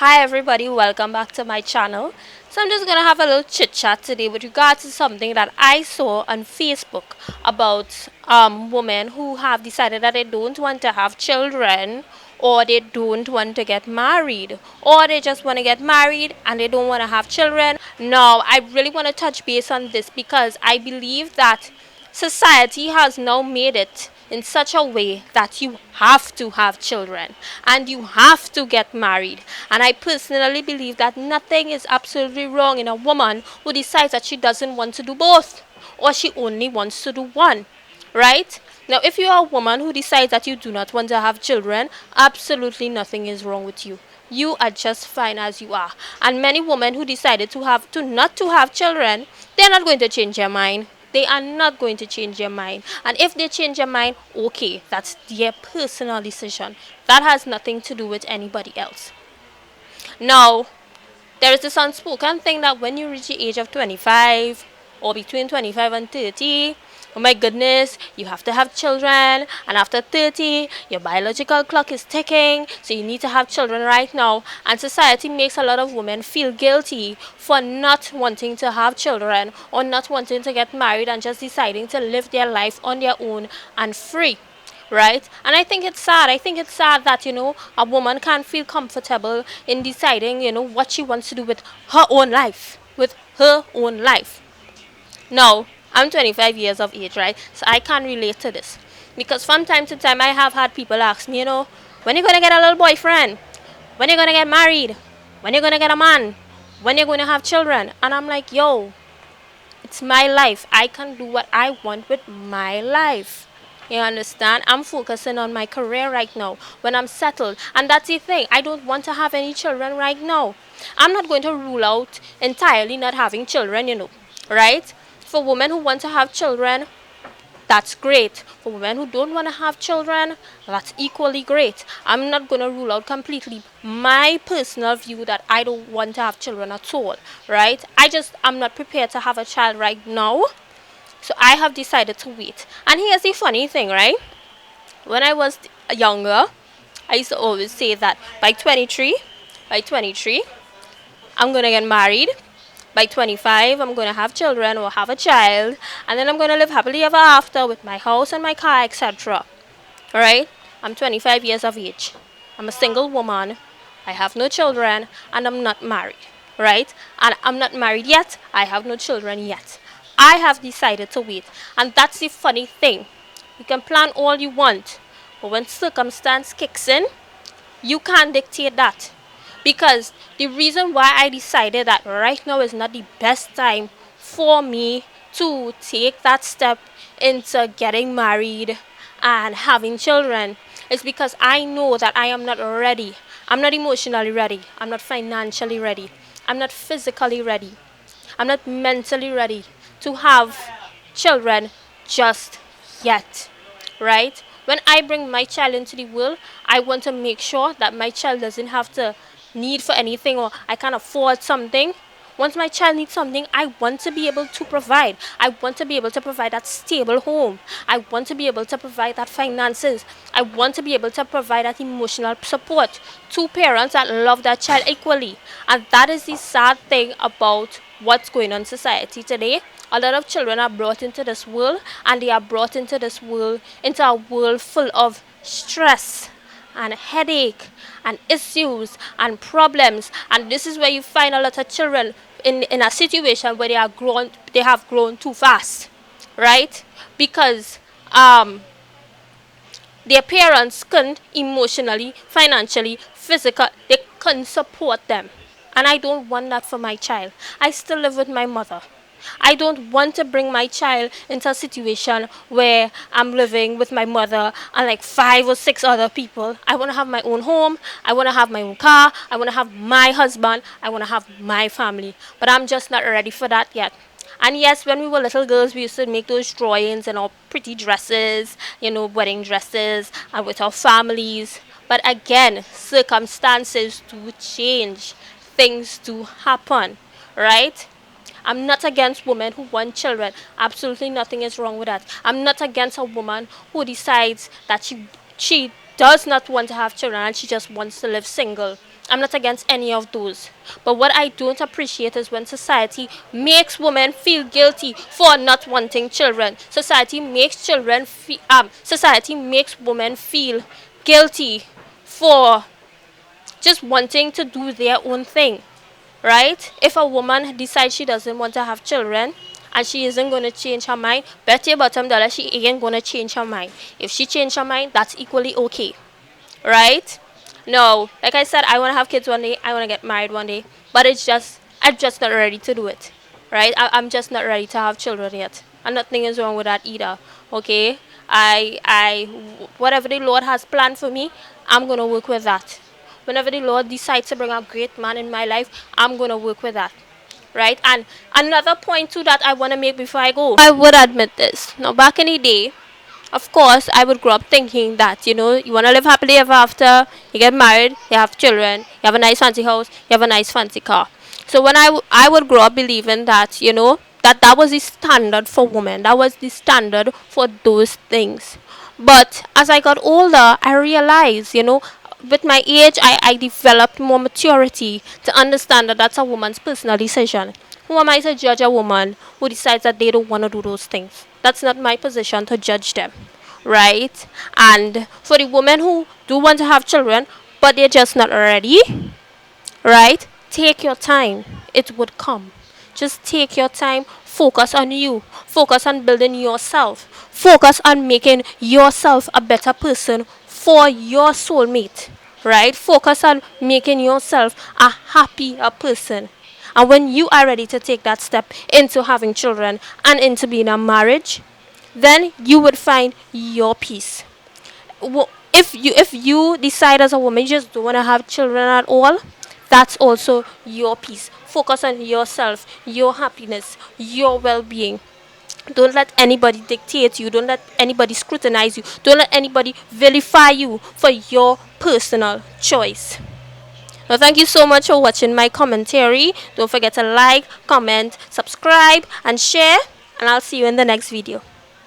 Hi everybody, welcome back to my channel. So I'm just gonna have a little chit chat today with regards to something that I saw on Facebook about women who have decided that they don't want to have children, or they don't want to get married, or they just want to get married and they don't want to have children. Now I really want to touch base on this because I believe that society has now made it in such a way that you have to have children and you have to get married. And I personally believe that nothing is absolutely wrong in a woman who decides that she doesn't want to do both or she only wants to do one, right? Now, if you are a woman who decides that you do not want to have children, absolutely nothing is wrong with you. You are just fine as you are. And many women who decided to have children, they're not going to change their mind. They are not going to change their mind. And if they change their mind, okay, that's their personal decision. That has nothing to do with anybody else. Now, there is this unspoken thing that when you reach the age of 25 or between 25 and 30, oh my goodness, you have to have children, and after 30 your biological clock is ticking, so you need to have children right now. And society makes a lot of women feel guilty for not wanting to have children or not wanting to get married and just deciding to live their life on their own and free, right? And I think it's sad. I think it's sad that, a woman can't feel comfortable in deciding, what she wants to do with her own life. With her own life. Now, I'm 25 years of age, right? So I can relate to this. Because from time to time, I have had people ask me, when you going to get a little boyfriend? When you going to get married? When you going to get a man? When you going to have children? And I'm like, yo, it's my life. I can do what I want with my life. You understand? I'm focusing on my career right now when I'm settled. And that's the thing. I don't want to have any children right now. I'm not going to rule out entirely not having children, right? For women who want to have children, that's great. For women who don't want to have children, that's equally great. I'm not going to rule out completely my personal view that I don't want to have children at all, right? I'm not prepared to have a child right now. So I have decided to wait. And here's the funny thing, right? When I was younger, I used to always say that by 23, I'm going to get married. By 25, I'm going to have children or have a child. And then I'm going to live happily ever after with my house and my car, etc. Alright? I'm 25 years of age. I'm a single woman. I have no children. And I'm not married. Right? And I'm not married yet. I have no children yet. I have decided to wait. And that's the funny thing. You can plan all you want. But when circumstance kicks in, you can't dictate that. Because the reason why I decided that right now is not the best time for me to take that step into getting married and having children is because I know that I am not ready. I'm not emotionally ready. I'm not financially ready. I'm not physically ready. I'm not mentally ready to have children just yet, right? When I bring my child into the world, I want to make sure that my child doesn't have to need for anything or I can't afford something. Once my child needs something, I want to be able to provide. I want to be able to provide that stable home. I want to be able to provide that finances. I want to be able to provide that emotional support to parents that love their child equally. And that is the sad thing about what's going on in society today. A lot of children are brought into this world, and they are brought into this world, into a world full of stress and headache and issues and problems. And this is where you find a lot of children in a situation where they have grown too fast, right? Because their parents couldn't emotionally, financially, physically, they couldn't support them. And I don't want that for my child. I still live with my mother. I don't want to bring my child into a situation where I'm living with my mother and like 5 or 6 other people. I want to have my own home. I want to have my own car. I want to have my husband. I want to have my family. But I'm just not ready for that yet. And yes, when we were little girls, we used to make those drawings and our pretty dresses, wedding dresses, and with our families. But again, circumstances do change. Things do happen, right? I'm not against women who want children. Absolutely nothing is wrong with that. I'm not against a woman who decides that she does not want to have children and she just wants to live single. I'm not against any of those. But what I don't appreciate is when society makes women feel guilty for not wanting children. Society makes women feel guilty for just wanting to do their own thing, right? If a woman decides she doesn't want to have children and she isn't going to change her mind, bet your bottom dollar she ain't going to change her mind. If she change her mind, that's equally okay, right? No, like I said, I want to have kids one day. I want to get married one day, but I'm just not ready to do it, right? I'm just not ready to have children yet, and nothing is wrong with that either. Okay, whatever the Lord has planned for me, I'm gonna work with that. Whenever the Lord decides to bring a great man in my life, I'm gonna work with that, right? And another point too that I want to make before I go, I would admit this. Now, back in the day, of course, I would grow up thinking that, you want to live happily ever after, you get married, you have children, you have a nice fancy house, you have a nice fancy car. So when I would grow up believing that, that was the standard for women, that was the standard for those things. But as I got older, I realized, with my age, I developed more maturity to understand that that's a woman's personal decision. Who am I to judge a woman who decides that they don't want to do those things? That's not my position to judge them, right? And for the women who do want to have children, but they're just not ready, right? Take your time. It would come. Just take your time. Focus on you. Focus on building yourself. Focus on making yourself a better person for your soulmate, right? Focus on making yourself a happier person. And when you are ready to take that step into having children and into being a marriage, then you would find your peace. If you decide as a woman you just don't want to have children at all, that's also your peace. Focus on yourself, your happiness, your well-being. Don't let anybody dictate you. Don't let anybody scrutinize you. Don't let anybody vilify you for your personal choice. Well, thank you so much for watching my commentary. Don't forget to like, comment, subscribe, and share. And I'll see you in the next video.